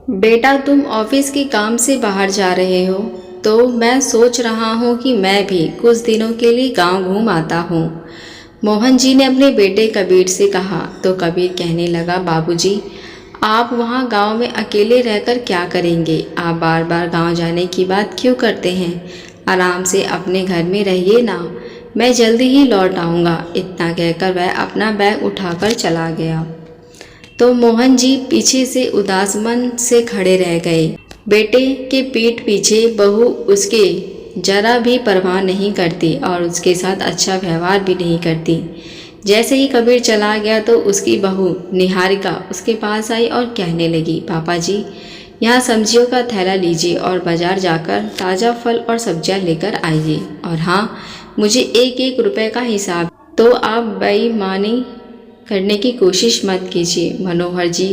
बेटा, तुम ऑफिस के काम से बाहर जा रहे हो तो मैं सोच रहा हूँ कि मैं भी कुछ दिनों के लिए गांव घूम आता हूँ। मोहन जी ने अपने बेटे कबीर से कहा तो कबीर कहने लगा, बाबूजी, आप वहाँ गांव में अकेले रहकर क्या करेंगे? आप बार बार गांव जाने की बात क्यों करते हैं? आराम से अपने घर में रहिए ना, मैं जल्दी ही लौट आऊँगा। इतना कहकर वह अपना बैग उठाकर चला गया। तो मोहन जी पीछे से उदास मन से खड़े रह गए। बेटे के पीठ पीछे बहू उसके जरा भी परवाह नहीं करती और उसके साथ अच्छा व्यवहार भी नहीं करती। जैसे ही कबीर चला गया तो उसकी बहू निहारिका उसके पास आई और कहने लगी, पापा जी, यहाँ सब्जियों का थैला लीजिए और बाजार जाकर ताज़ा फल और सब्जियाँ लेकर आइए। और हाँ, मुझे एक एक रुपए का हिसाब। तो आप बेईमानी करने की कोशिश मत कीजिए। मनोहर जी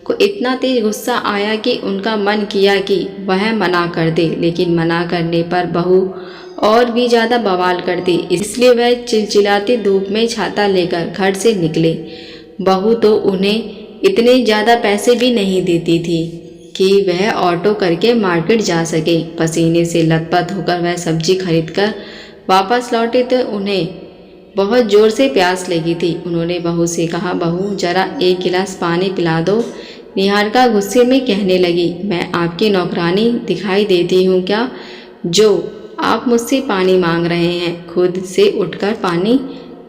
को इतना तेज गुस्सा आया कि उनका मन किया कि वह मना कर दे, लेकिन मना करने पर बहू और भी ज़्यादा बवाल कर दी। इसलिए वह चिलचिलाती धूप में छाता लेकर घर से निकले। बहू तो उन्हें इतने ज़्यादा पैसे भी नहीं देती थी कि वह ऑटो करके मार्केट जा सके। पसीने से लथपथ होकर वह सब्जी खरीदकर वापस लौटे तो उन्हें बहुत ज़ोर से प्यास लगी थी। उन्होंने बहू से कहा, बहू, जरा एक गिलास पानी पिला दो। निहारिका गुस्से में कहने लगी, मैं आपकी नौकरानी दिखाई देती हूँ क्या, जो आप मुझसे पानी मांग रहे हैं? खुद से उठकर पानी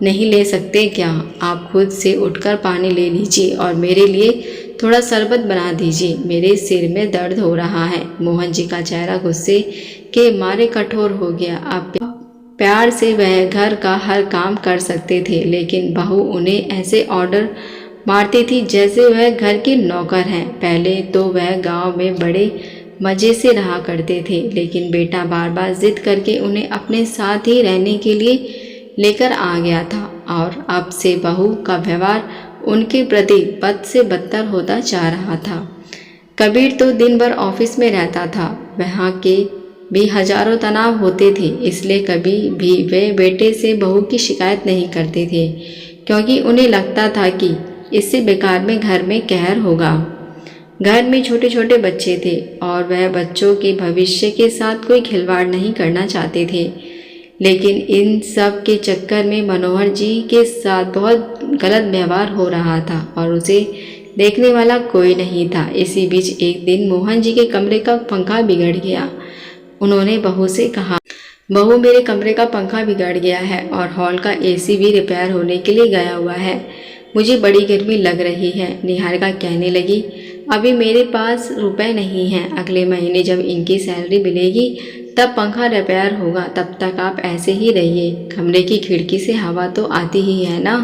नहीं ले सकते क्या? आप खुद से उठकर पानी ले लीजिए और मेरे लिए थोड़ा शरबत बना दीजिए, मेरे सिर में दर्द हो रहा है। मोहन जी का चेहरा गुस्से के मारे कठोर हो गया। अब प्यार से वह घर का हर काम कर सकते थे, लेकिन बहू उन्हें ऐसे ऑर्डर मारती थी जैसे वह घर के नौकर हैं। पहले तो वह गांव में बड़े मज़े से रहा करते थे, लेकिन बेटा बार बार जिद करके उन्हें अपने साथ ही रहने के लिए लेकर आ गया था और अब से बहू का व्यवहार उनके प्रति बद से बदतर होता जा रहा था। कबीर तो दिन भर ऑफिस में रहता था। वहाँ के भी हजारों तनाव होते थे, इसलिए कभी भी वे बेटे से बहू की शिकायत नहीं करते थे, क्योंकि उन्हें लगता था कि इससे बेकार में घर में कहर होगा। घर में छोटे छोटे बच्चे थे और वह बच्चों के भविष्य के साथ कोई खिलवाड़ नहीं करना चाहते थे, लेकिन इन सब के चक्कर में मनोहर जी के साथ बहुत गलत व्यवहार हो रहा था और उसे देखने वाला कोई नहीं था। इसी बीच एक दिन मोहन जी के कमरे का पंखा बिगड़ गया। उन्होंने बहू से कहा, बहू, मेरे कमरे का पंखा बिगड़ गया है और हॉल का एसी भी रिपेयर होने के लिए गया हुआ है। मुझे बड़ी गर्मी लग रही है। निहारिका कहने लगी, अभी मेरे पास रुपए नहीं हैं। अगले महीने जब इनकी सैलरी मिलेगी तब पंखा रिपेयर होगा। तब तक आप ऐसे ही रहिए। कमरे की खिड़की से हवा तो आती ही है ना।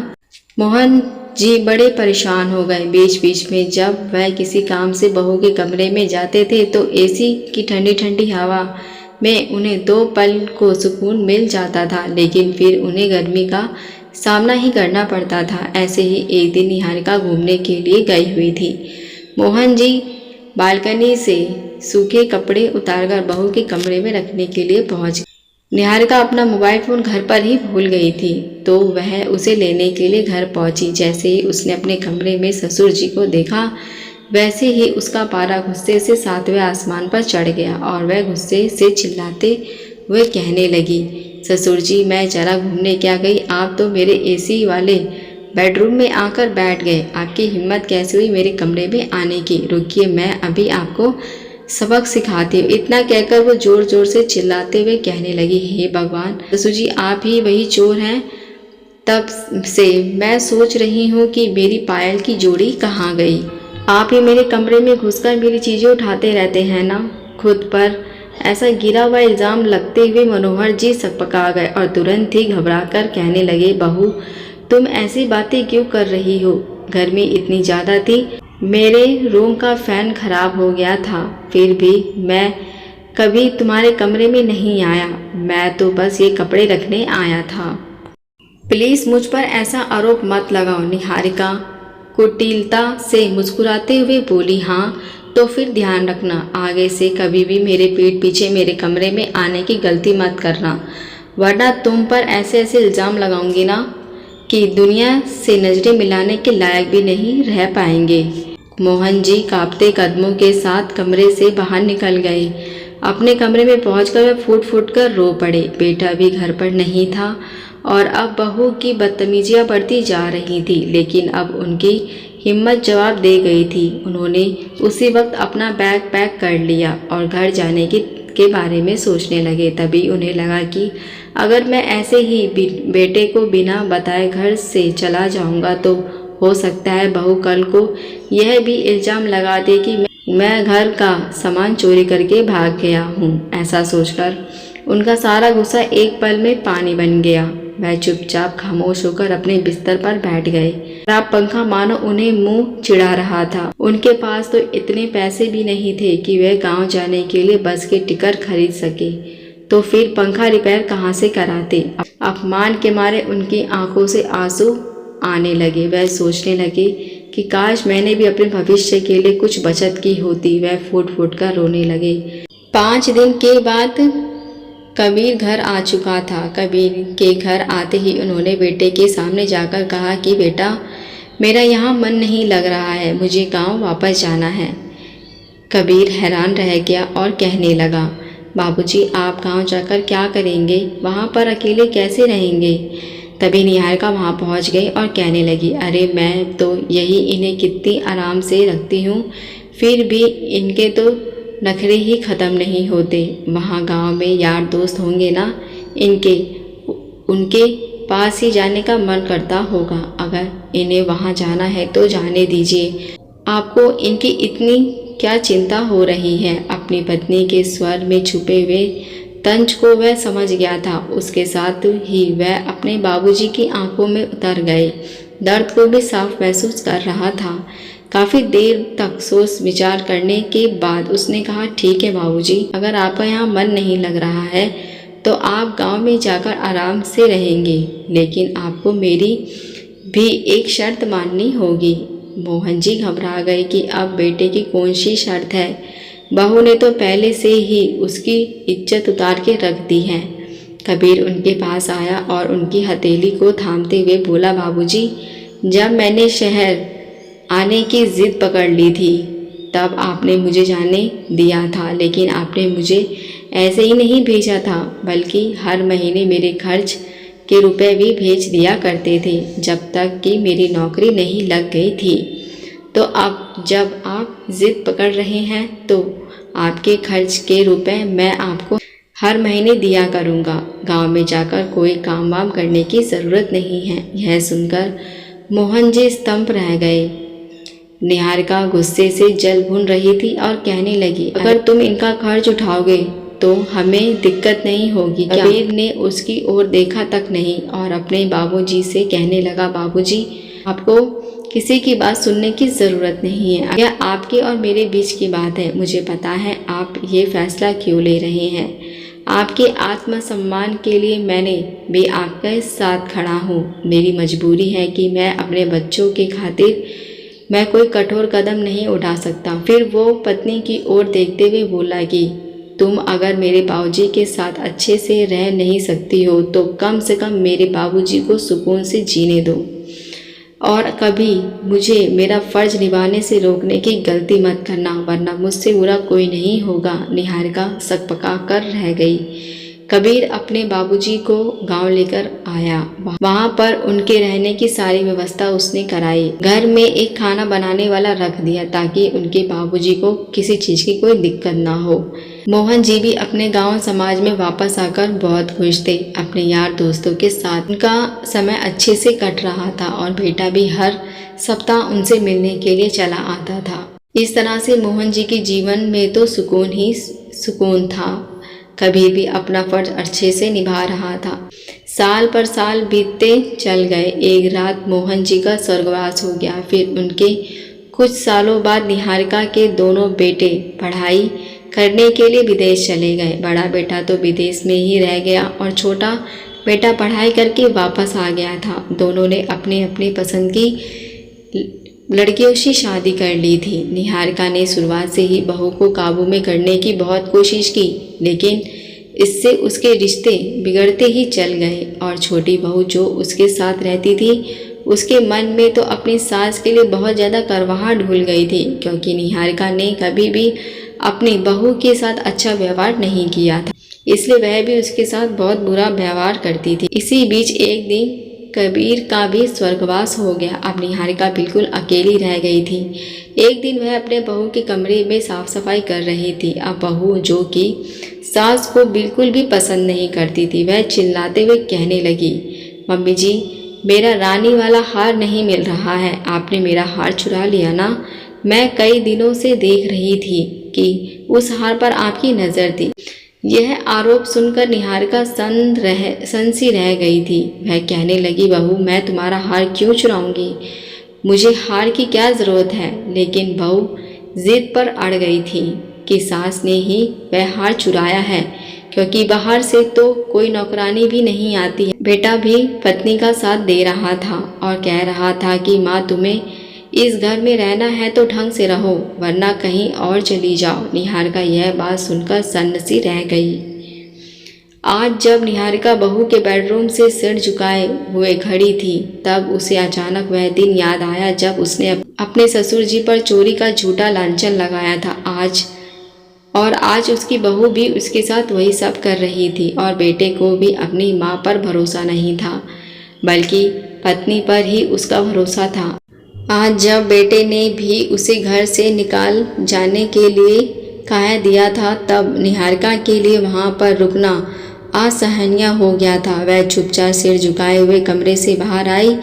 मोहन जी बड़े परेशान हो गए। बीच बीच में जब वह किसी काम से बहू के कमरे में जाते थे तो एसी की ठंडी ठंडी हवा में उन्हें 2 पल को सुकून मिल जाता था, लेकिन फिर उन्हें गर्मी का सामना ही करना पड़ता था। ऐसे ही एक दिन निहारिका घूमने के लिए गई हुई थी। मोहन जी बालकनी से सूखे कपड़े उतारकर बहू के कमरे में रखने के लिए पहुंच गए। निहारिका अपना मोबाइल फ़ोन घर पर ही भूल गई थी, तो वह उसे लेने के लिए घर पहुंची। जैसे ही उसने अपने कमरे में ससुर जी को देखा, वैसे ही उसका पारा गुस्से से 7वें आसमान पर चढ़ गया और वह गुस्से से चिल्लाते हुए कहने लगी, ससुर जी, मैं जरा घूमने क्या गई, आप तो मेरे एसी वाले बेडरूम में आकर बैठ गए। आपकी हिम्मत कैसे हुई मेरे कमरे में आने की? रुकिए, मैं अभी आपको सबक सिखाती हूँ। इतना कहकर वो जोर जोर से चिल्लाते हुए कहने लगी, हे भगवान, ससुर जी, आप ही वही चोर हैं। तब से मैं सोच रही हूँ कि मेरी पायल की जोड़ी कहाँ गई। आप ही मेरे कमरे में घुसकर मेरी चीज़ें उठाते रहते हैं ना। खुद पर ऐसा गिरा हुआ इल्ज़ाम लगते हुए मनोहर जी सकपका गए और तुरंत ही घबराकर कहने लगे, बहू, तुम ऐसी बातें क्यों कर रही हो? गर्मी इतनी ज़्यादा थी, मेरे रूम का फ़ैन खराब हो गया था, फिर भी मैं कभी तुम्हारे कमरे में नहीं आया। मैं तो बस ये कपड़े रखने आया था। प्लीज़ मुझ पर ऐसा आरोप मत लगाओ। निहारिका कुटिलता से मुस्कुराते हुए बोली, हाँ तो फिर ध्यान रखना, आगे से कभी भी मेरे पीठ पीछे मेरे कमरे में आने की गलती मत करना, वरना तुम पर ऐसे ऐसे इल्ज़ाम लगाऊंगी ना कि दुनिया से नज़रें मिलाने के लायक भी नहीं रह पाएंगे। मोहन जी कांपते कदमों के साथ कमरे से बाहर निकल गए। अपने कमरे में पहुंचकर वे फूट फूट कर रो पड़े। बेटा भी घर पर नहीं था और अब बहू की बदतमीजियां बढ़ती जा रही थी, लेकिन अब उनकी हिम्मत जवाब दे गई थी। उन्होंने उसी वक्त अपना बैग पैक कर लिया और घर जाने के बारे में सोचने लगे। तभी उन्हें लगा कि अगर मैं ऐसे ही बेटे को बिना बताए घर से चला जाऊंगा तो हो सकता है बहू कल को यह भी इल्ज़ाम लगा दे कि मैं घर का सामान चोरी करके भाग गया हूँ। ऐसा सोचकर उनका सारा गुस्सा एक पल में पानी बन गया। वह चुपचाप खामोश होकर अपने बिस्तर पर बैठ गए। खराब पंखा मानो उन्हें मुंह चिढ़ा रहा था। उनके पास तो इतने पैसे भी नहीं थे कि वह गांव जाने के लिए बस के टिकट खरीद सके, तो फिर पंखा रिपेयर कहाँ से कराते। अपमान के मारे उनकी आंखों से आंसू आने लगे। वह सोचने लगे कि काश मैंने भी अपने भविष्य के लिए कुछ बचत की होती। वह फूट फूट कर रोने लगे। 5 दिन के बाद कबीर घर आ चुका था। कबीर के घर आते ही उन्होंने बेटे के सामने जाकर कहा कि बेटा, मेरा यहाँ मन नहीं लग रहा है, मुझे गांव वापस जाना है। कबीर हैरान रह गया और कहने लगा, बाबूजी, आप गांव जाकर क्या करेंगे? वहाँ पर अकेले कैसे रहेंगे? तभी निहारिका वहाँ पहुँच गई और कहने लगी, अरे मैं तो यही इन्हें कितनी आराम से रखती हूँ, फिर भी इनके तो नखरे ही ख़त्म नहीं होते। वहाँ गांव में यार दोस्त होंगे ना, उनके पास ही जाने का मन करता होगा। अगर इन्हें वहाँ जाना है तो जाने दीजिए, आपको इनकी इतनी क्या चिंता हो रही है? अपनी पत्नी के स्वर में छुपे हुए तंज को वह समझ गया था। उसके साथ ही वह अपने बाबूजी की आंखों में उतर गए। दर्द को भी साफ महसूस कर रहा था। काफ़ी देर तक सोच विचार करने के बाद उसने कहा, ठीक है बाबूजी, अगर आपका यहाँ मन नहीं लग रहा है तो आप गांव में जाकर आराम से रहेंगे, लेकिन आपको मेरी भी एक शर्त माननी होगी। मोहन जी घबरा गए कि अब बेटे की कौन सी शर्त है। बहू ने तो पहले से ही उसकी इज्जत उतार के रख दी है। कबीर उनके पास आया और उनकी हथेली को थामते हुए बोला, बाबूजी, जब मैंने शहर आने की ज़िद पकड़ ली थी तब आपने मुझे जाने दिया था, लेकिन आपने मुझे ऐसे ही नहीं भेजा था, बल्कि हर महीने मेरे खर्च के रुपए भी भेज दिया करते थे, जब तक कि मेरी नौकरी नहीं लग गई थी। तो अब जब आप ज़िद पकड़ रहे हैं तो आपके खर्च के रुपए मैं आपको हर महीने दिया करूँगा। गांव में जाकर कोई काम वाम करने की ज़रूरत नहीं है। यह सुनकर मोहन जी स्तंभ रह गए। निहारिका गुस्से से जल भून रही थी और कहने लगी, अगर तुम इनका खर्च उठाओगे तो हमें दिक्कत नहीं होगी क्या? कबीर ने उसकी ओर देखा तक नहीं और अपने बाबूजी से कहने लगा, बाबूजी, आपको किसी की बात सुनने की ज़रूरत नहीं है। यह आपके और मेरे बीच की बात है। मुझे पता है आप ये फैसला क्यों ले रहे हैं। आपके आत्मसम्मान के लिए मैंने भी आपके साथ खड़ा हूँ। मेरी मजबूरी है कि मैं अपने बच्चों के खातिर मैं कोई कठोर कदम नहीं उठा सकता। फिर वो पत्नी की ओर देखते हुए बोला कि तुम अगर मेरे बाबूजी के साथ अच्छे से रह नहीं सकती हो तो कम से कम मेरे बाबूजी को सुकून से जीने दो और कभी मुझे मेरा फ़र्ज निभाने से रोकने की गलती मत करना, वरना मुझसे बुरा कोई नहीं होगा। निहारिका सकपका कर रह गई। कबीर अपने बाबूजी को गांव लेकर आया। वहां पर उनके रहने की सारी व्यवस्था उसने कराई। घर में एक खाना बनाने वाला रख दिया ताकि उनके बाबूजी को किसी चीज़ की कोई दिक्कत ना हो। मोहन जी भी अपने गांव समाज में वापस आकर बहुत खुश थे। अपने यार दोस्तों के साथ उनका समय अच्छे से कट रहा था और बेटा भी हर सप्ताह उनसे मिलने के लिए चला आता था। इस तरह से मोहन जी के जीवन में तो सुकून ही सुकून था। कबीर भी अपना फर्ज अच्छे से निभा रहा था। साल पर साल बीतते चल गए। एक रात मोहन जी का स्वर्गवास हो गया। फिर उनके कुछ सालों बाद निहारिका के दोनों बेटे पढ़ाई करने के लिए विदेश चले गए। बड़ा बेटा तो विदेश में ही रह गया और छोटा बेटा पढ़ाई करके वापस आ गया था। दोनों ने अपने अपने पसंद की लड़कियों से शादी कर ली थी। निहारिका ने शुरुआत से ही बहू को काबू में करने की बहुत कोशिश की, लेकिन इससे उसके रिश्ते बिगड़ते ही चल गए और छोटी बहू जो उसके साथ रहती थी उसके मन में तो अपनी सास के लिए बहुत ज़्यादा करवाहट घुल गई थी, क्योंकि निहारिका ने कभी भी अपनी बहू के साथ अच्छा व्यवहार नहीं किया था, इसलिए वह भी उसके साथ बहुत बुरा व्यवहार करती थी। इसी बीच एक दिन कबीर का भी स्वर्गवास हो गया। अब निहारिका बिल्कुल अकेली रह गई थी। एक दिन वह अपने बहू के कमरे में साफ सफाई कर रही थी। अब बहू, जो कि सास को बिल्कुल भी पसंद नहीं करती थी, वह चिल्लाते हुए कहने लगी, मम्मी जी, मेरा रानी वाला हार नहीं मिल रहा है, आपने मेरा हार चुरा लिया ना। मैं कई दिनों से देख रही थी कि उस हार पर आपकी नज़र थी। यह आरोप सुनकर निहारिका सन सी रह गई थी। वह कहने लगी, बहू, मैं तुम्हारा हार क्यों चुराऊंगी, मुझे हार की क्या ज़रूरत है। लेकिन बहू जिद पर अड़ गई थी कि सास ने ही वह हार चुराया है, क्योंकि बाहर से तो कोई नौकरानी भी नहीं आती है। बेटा भी पत्नी का साथ दे रहा था और कह रहा था कि माँ, तुम्हें इस घर में रहना है तो ढंग से रहो, वरना कहीं और चली जाओ। निहारिका यह बात सुनकर सन्नसी रह गई। आज जब निहारिका बहू के बेडरूम से सिर झुकाए हुए खड़ी थी, तब उसे अचानक वह दिन याद आया जब उसने अपने ससुर जी पर चोरी का झूठा लांछन लगाया था। आज उसकी बहू भी उसके साथ वही सब कर रही थी और बेटे को भी अपनी माँ पर भरोसा नहीं था, बल्कि पत्नी पर ही उसका भरोसा था। आज जब बेटे ने भी उसे घर से निकाल जाने के लिए कह दिया था, तब निहारिका के लिए वहाँ पर रुकना असहनीय हो गया था। वह चुपचाप सिर झुकाए हुए कमरे से बाहर आई।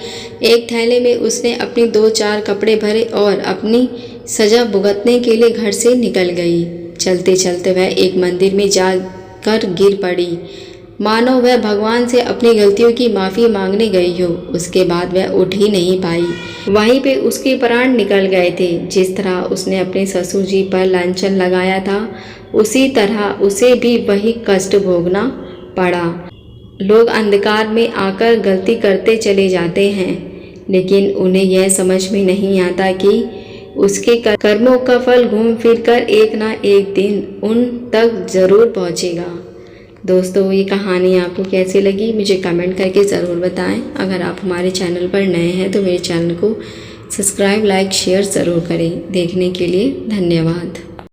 एक थैले में उसने अपने 2-4 कपड़े भरे और अपनी सजा भुगतने के लिए घर से निकल गई। चलते चलते वह एक मंदिर में जाकर गिर पड़ी, मानो वह भगवान से अपनी गलतियों की माफ़ी मांगने गई हो। उसके बाद वह उठ ही नहीं पाई। वहीं पे उसके प्राण निकल गए थे। जिस तरह उसने अपने ससुर जी पर लांछन लगाया था, उसी तरह उसे भी वही कष्ट भोगना पड़ा। लोग अंधकार में आकर गलती करते चले जाते हैं, लेकिन उन्हें यह समझ में नहीं आता कि उसके कर्मों का फल घूम फिर कर एक ना एक दिन उन तक ज़रूर पहुँचेगा। दोस्तों, ये कहानी आपको कैसी लगी मुझे कमेंट करके ज़रूर बताएं। अगर आप हमारे चैनल पर नए हैं तो मेरे चैनल को सब्सक्राइब, लाइक, शेयर ज़रूर करें। देखने के लिए धन्यवाद।